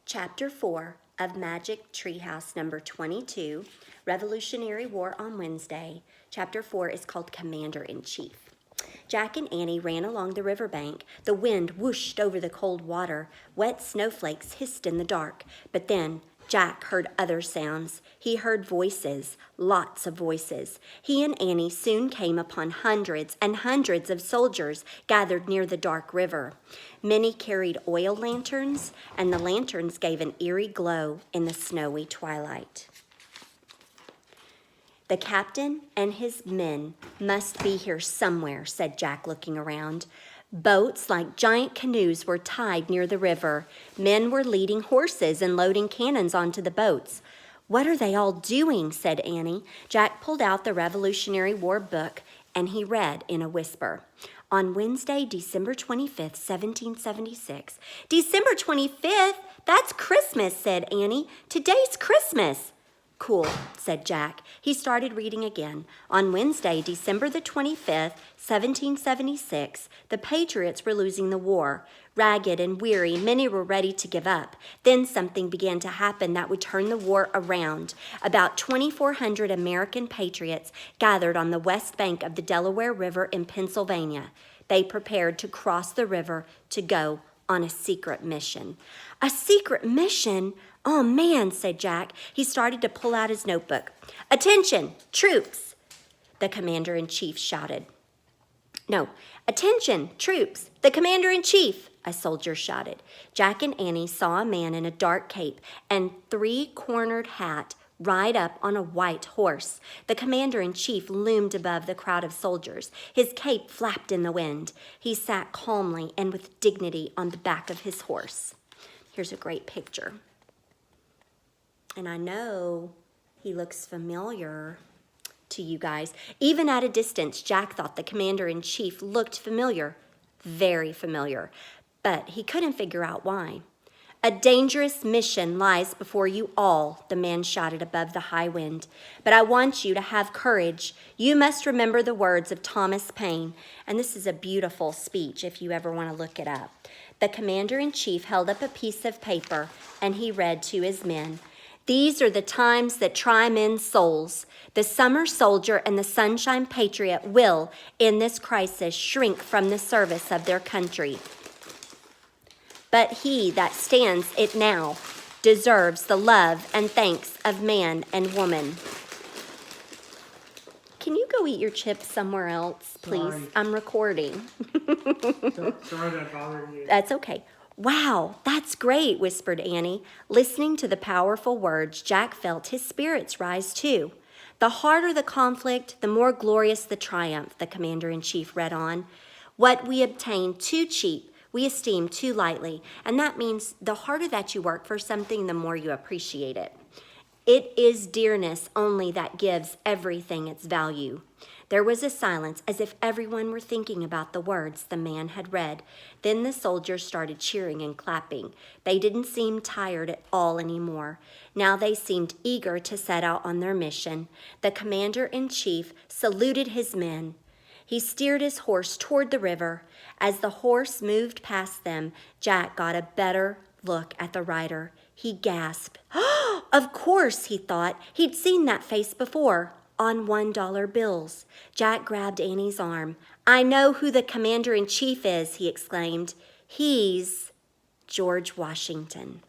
Chapter 4 of Magic Treehouse number 22, Revolutionary War on Wednesday. Chapter 4 is called Commander-in-Chief. Jack and Annie ran along the riverbank. The wind whooshed over the cold water. Wet snowflakes hissed in the dark. But then Jack heard other sounds. He heard voices, lots of voices. He and Annie soon came upon hundreds and hundreds of soldiers gathered near the dark river. Many carried oil lanterns, and the lanterns gave an eerie glow in the snowy twilight. "The captain and his men must be here somewhere," said Jack, looking around. Boats like giant canoes were tied near the river. Men were leading horses and loading cannons onto the boats. "What are they all doing?" said Annie. Jack pulled out the Revolutionary War book, and he read in a whisper. "On Wednesday, December 25th, 1776. "December 25th? That's Christmas," said Annie. "Today's Christmas." "Cool," said Jack. He started reading again. "On Wednesday, December the 25th, 1776, the Patriots were losing the war. Ragged and weary, many were ready to give up. Then something began to happen that would turn the war around. About 2,400 American patriots gathered on the west bank of the Delaware River in Pennsylvania. They prepared to cross the river to go on a secret mission." "A secret mission? Oh, man," said Jack. He started to pull out his notebook. "Attention, troops," the commander-in-chief shouted. "No, attention, troops, the commander-in-chief," a soldier shouted. Jack and Annie saw a man in a dark cape and three-cornered hat ride up on a white horse. The commander-in-chief loomed above the crowd of soldiers. His cape flapped in the wind. He sat calmly and with dignity on the back of his horse. Here's a great picture. And I know he looks familiar to you guys. Even at a distance, Jack thought the commander-in-chief looked familiar, very familiar, but he couldn't figure out why. "A dangerous mission lies before you all," the man shouted above the high wind. "But I want you to have courage. You must remember the words of Thomas Paine." And this is a beautiful speech if you ever want to look it up. The commander-in-chief held up a piece of paper and he read to his men, "These are the times that try men's souls. The summer soldier and the sunshine patriot will, in this crisis, shrink from the service of their country. But he that stands it now deserves the love and thanks of man and woman." Can you go eat your chips somewhere else, please? Sorry. I'm recording. Sorry that bothered you. That's okay. "Wow, that's great," whispered Annie. Listening to the powerful words, Jack felt his spirits rise too. "The harder the conflict, the more glorious the triumph," the commander-in-chief read on. "What we obtain too cheap, we esteem too lightly." And that means the harder that you work for something, the more you appreciate it. "It is dearness only that gives everything its value." There was a silence, as if everyone were thinking about the words the man had read. Then the soldiers started cheering and clapping. They didn't seem tired at all anymore. Now they seemed eager to set out on their mission. The commander-in-chief saluted his men. He steered his horse toward the river. As the horse moved past them, Jack got a better look at the rider. He gasped. "Oh, of course," he thought. He'd seen that face before on $1 bills. Jack grabbed Annie's arm. "I know who the commander-in-chief is," he exclaimed. "He's George Washington."